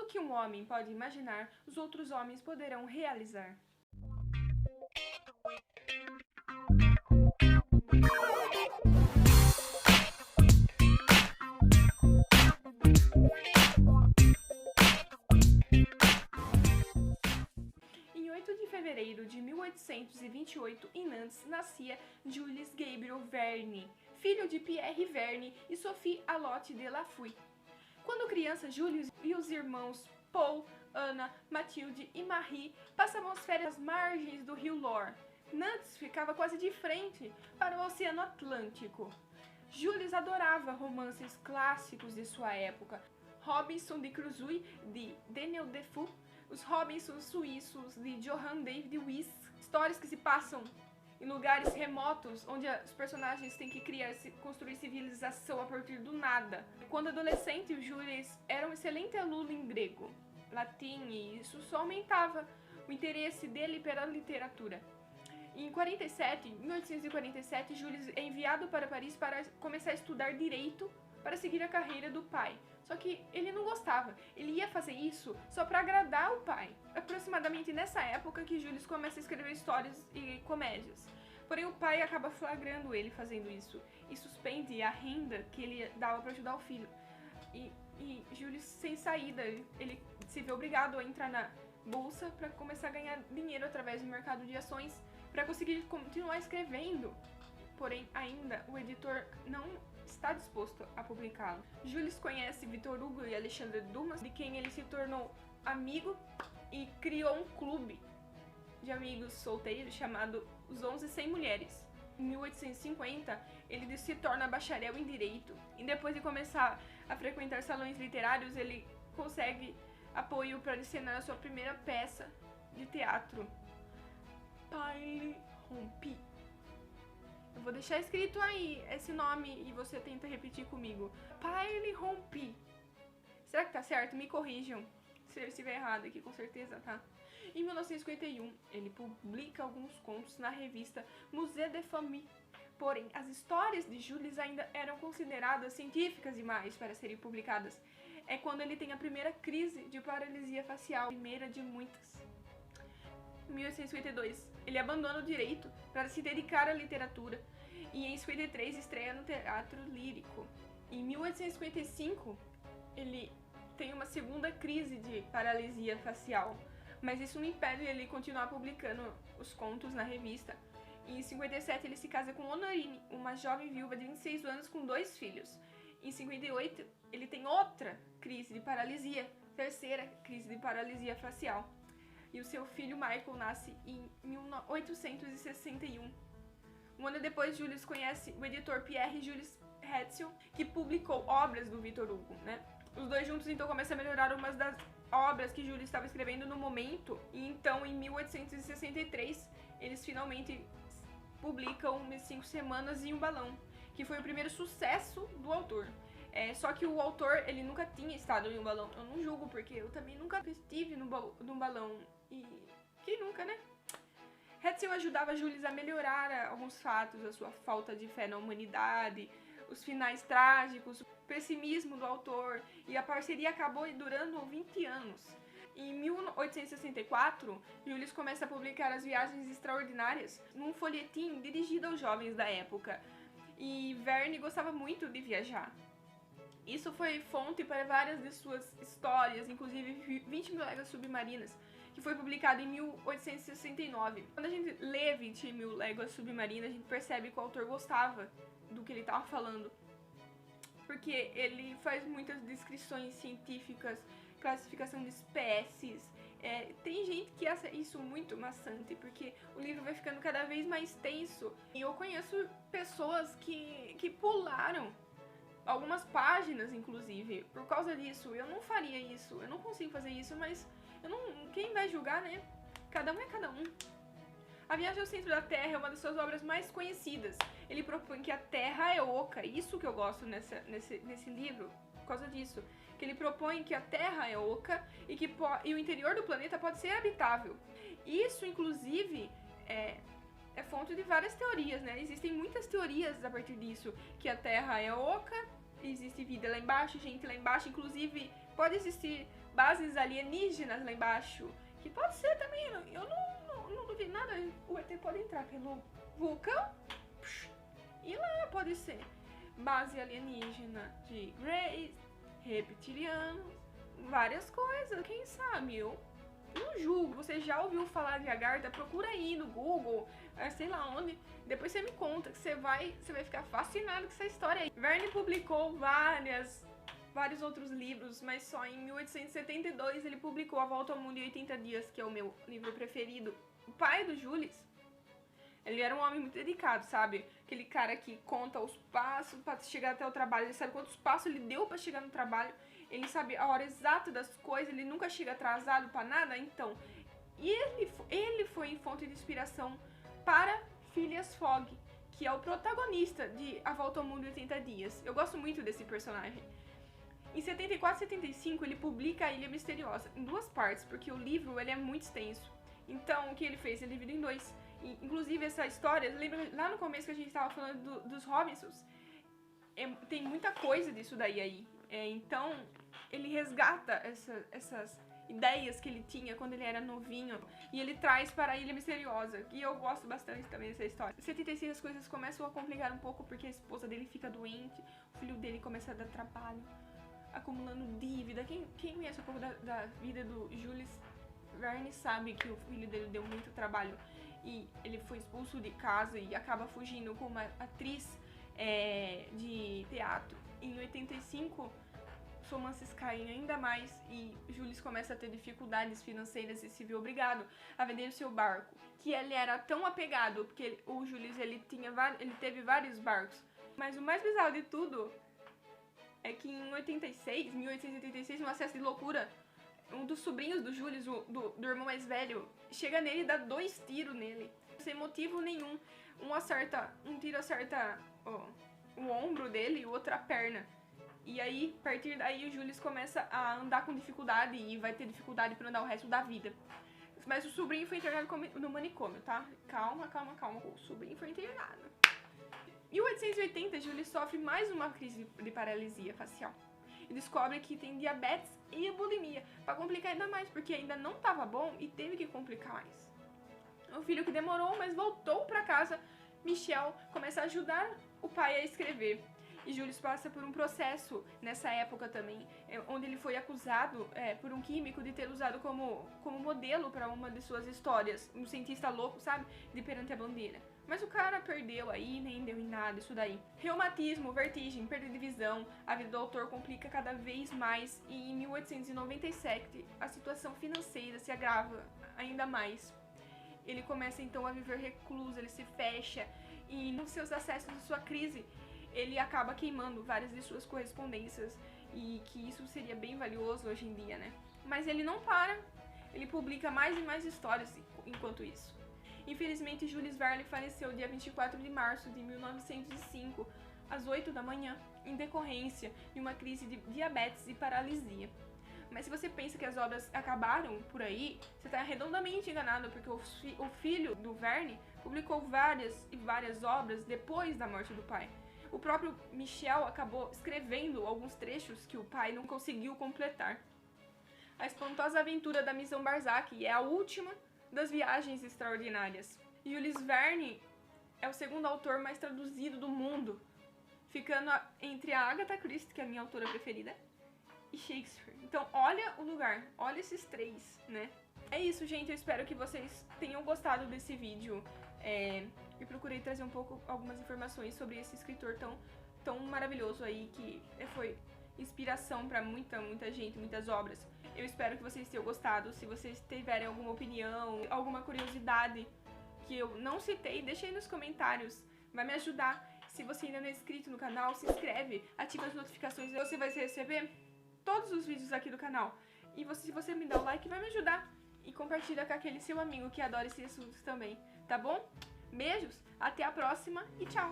que um homem pode imaginar, os outros homens poderão realizar. Em 8 de fevereiro de 1828, em Nantes, nascia Jules Gabriel Verne, filho de Pierre Verne e Sophie Allotte de Lafouille. Quando criança, Jules e os irmãos Paul, Anna, Mathilde e Marie passavam as férias às margens do rio Loire. Nantes ficava quase de frente para o Oceano Atlântico. Jules adorava romances clássicos de sua época. Robinson de Crusoe, de Daniel Defoe, os Robinsons suíços, de Johann David Wyss, histórias que se passam em lugares remotos, onde os personagens têm que construir civilização a partir do nada. Quando adolescente, o Jules era um excelente aluno em grego, latim, e isso só aumentava o interesse dele pela literatura. Em 1847, Jules é enviado para Paris para começar a estudar direito para seguir a carreira do pai. Só que ele não gostava, ele ia fazer isso só para agradar o pai. Aproximadamente nessa época que Jules começa a escrever histórias e comédias. Porém, o pai acaba flagrando ele fazendo isso e suspende a renda que ele dava para ajudar o filho. E Jules, sem saída, ele se vê obrigado a entrar na bolsa para começar a ganhar dinheiro através do mercado de ações para conseguir continuar escrevendo. Porém, ainda o editor não está disposto a publicá-lo. Jules conhece Victor Hugo e Alexandre Dumas, de quem ele se tornou amigo e criou um clube de amigos solteiros chamado Os 11 Sem Mulheres. Em 1850, ele se torna bacharel em Direito e depois de começar a frequentar salões literários, ele consegue apoio para encenar a sua primeira peça de teatro, Paille Rompi. Eu vou deixar escrito aí esse nome e você tenta repetir comigo. Paille Rompi. Será que tá certo? Me corrijam se eu estiver errado aqui, com certeza, tá? Em 1951, ele publica alguns contos na revista Musée des Familles. Porém, as histórias de Jules ainda eram consideradas científicas demais para serem publicadas. É quando ele tem a primeira crise de paralisia facial, a primeira de muitas. Em 1852, ele abandona o direito para se dedicar à literatura e em 1953 estreia no teatro lírico. Em 1855, ele tem uma segunda crise de paralisia facial, mas isso não impede ele continuar publicando os contos na revista. E em 57 ele se casa com Honorine, uma jovem viúva de 26 anos com 2 filhos. Em 58 ele tem outra crise de paralisia, terceira crise de paralisia facial. E o seu filho Michael nasce em 1861. Um ano depois, Jules conhece o editor Pierre Jules Hetzel, que publicou obras do Victor Hugo, né? Os dois juntos então começam a melhorar umas das obras que Jules estava escrevendo no momento. E então, em 1863, eles finalmente publicam 5 Semanas e um Balão, que foi o primeiro sucesso do autor. Só que o autor, ele nunca tinha estado em um balão. Eu não julgo, porque eu também nunca estive num balão. E quem nunca, né? Hetzel ajudava Jules a melhorar alguns fatos, a sua falta de fé na humanidade, os finais trágicos, o pessimismo do autor, e a parceria acabou durando 20 anos. Em 1864, Jules começa a publicar As Viagens Extraordinárias, num folhetim dirigido aos jovens da época. E Verne gostava muito de viajar. Isso foi fonte para várias de suas histórias, inclusive 20 Mil Léguas Submarinas, que foi publicado em 1869. Quando a gente lê 20 Mil Léguas Submarinas, a gente percebe que o autor gostava do que ele estava falando, porque ele faz muitas descrições científicas, classificação de espécies. Tem gente que acha isso muito maçante, porque o livro vai ficando cada vez mais tenso. E eu conheço pessoas que pularam algumas páginas, inclusive, por causa disso. Eu não faria isso, eu não consigo fazer isso, mas quem vai julgar, né? Cada um é cada um. A Viagem ao Centro da Terra é uma das suas obras mais conhecidas. Ele propõe que a Terra é oca, isso que eu gosto nesse livro, por causa disso. Que ele propõe que a Terra é oca e o interior do planeta pode ser habitável. Isso, inclusive, é fonte de várias teorias, né? Existem muitas teorias a partir disso, que a Terra é oca, existe vida lá embaixo, gente lá embaixo, inclusive pode existir bases alienígenas lá embaixo. Que pode ser também, eu não duvido nada. O ET pode entrar pelo vulcão e lá pode ser base alienígena de Greys, reptilianos, várias coisas, quem sabe? Eu não julgo. Você já ouviu falar de Agartha? Procura aí no Google, sei lá onde. Depois você me conta que você vai ficar fascinado com essa história aí. Verne publicou vários outros livros, mas só em 1872 ele publicou A Volta ao Mundo em 80 Dias, que é o meu livro preferido. O pai do Jules, ele era um homem muito dedicado, sabe? Aquele cara que conta os passos para chegar até o trabalho, ele sabe quantos passos ele deu para chegar no trabalho, ele sabe a hora exata das coisas, ele nunca chega atrasado para nada. Então, ele foi fonte de inspiração para Phileas Fogg, que é o protagonista de A Volta ao Mundo em 80 Dias. Eu gosto muito desse personagem. Em 74 e 75 ele publica A Ilha Misteriosa, em 2 partes, porque o livro ele é muito extenso. Então o que ele fez? Ele dividiu em 2. E, inclusive essa história, lembra lá no começo que a gente estava falando dos Robinsons? Tem muita coisa disso daí aí. Então ele resgata essas ideias que ele tinha quando ele era novinho e ele traz para a Ilha Misteriosa. E eu gosto bastante também dessa história. Em 76 as coisas começam a complicar um pouco porque a esposa dele fica doente, o filho dele começa a dar trabalho, acumulando dívida. Quem conhece um pouco da vida do Jules Verne sabe que o filho dele deu muito trabalho e ele foi expulso de casa e acaba fugindo com uma atriz de teatro. Em 85, os romances caem ainda mais e Jules começa a ter dificuldades financeiras e se vê obrigado a vender o seu barco, que ele era tão apegado, porque o Jules ele teve vários barcos. Mas o mais bizarro de tudo é que em 1886, num acesso de loucura, um dos sobrinhos do Jules, do irmão mais velho, chega nele e dá 2 tiros nele, sem motivo nenhum. Um tiro acerta o ombro dele e o outro a perna. E aí, a partir daí, o Jules começa a andar com dificuldade e vai ter dificuldade para andar o resto da vida. Mas o sobrinho foi internado no manicômio, tá? Calma. O sobrinho foi internado. Em 1880, Jules sofre mais uma crise de paralisia facial. E descobre que tem diabetes e bulimia, para complicar ainda mais, porque ainda não estava bom e teve que complicar mais. O filho que demorou, mas voltou para casa, Michel, começa a ajudar o pai a escrever. E Jules passa por um processo nessa época também, onde ele foi acusado por um químico de ter usado como modelo para uma de suas histórias, um cientista louco, sabe, de Perante a Bandeira. Mas o cara perdeu aí, nem deu em nada isso daí. Reumatismo, vertigem, perda de visão, a vida do autor complica cada vez mais e em 1897 a situação financeira se agrava ainda mais. Ele começa então a viver recluso, ele se fecha e nos seus acessos de sua crise ele acaba queimando várias de suas correspondências e que isso seria bem valioso hoje em dia, né? Mas ele não para, ele publica mais e mais histórias enquanto isso. Infelizmente, Jules Verne faleceu dia 24 de março de 1905, às 8 da manhã, em decorrência de uma crise de diabetes e paralisia. Mas se você pensa que as obras acabaram por aí, você está redondamente enganado, porque o filho do Verne publicou várias obras depois da morte do pai. O próprio Michel acabou escrevendo alguns trechos que o pai não conseguiu completar. A Espantosa Aventura da Missão Barzac é a última das Viagens Extraordinárias. Jules Verne é o segundo autor mais traduzido do mundo, ficando entre a Agatha Christie, que é a minha autora preferida, e Shakespeare. Então olha o lugar, olha esses 3, né? É isso, gente, eu espero que vocês tenham gostado desse vídeo. Eu procurei trazer algumas informações sobre esse escritor tão maravilhoso aí, que foi inspiração para muita gente, muitas obras. Eu espero que vocês tenham gostado. Se vocês tiverem alguma opinião, alguma curiosidade que eu não citei, deixa aí nos comentários, vai me ajudar. Se você ainda não é inscrito no canal, se inscreve, ativa as notificações, você vai receber todos os vídeos aqui do canal. E se você me dá o like, vai me ajudar. E compartilha com aquele seu amigo que adora esse assunto também, tá bom? Beijos, até a próxima e tchau!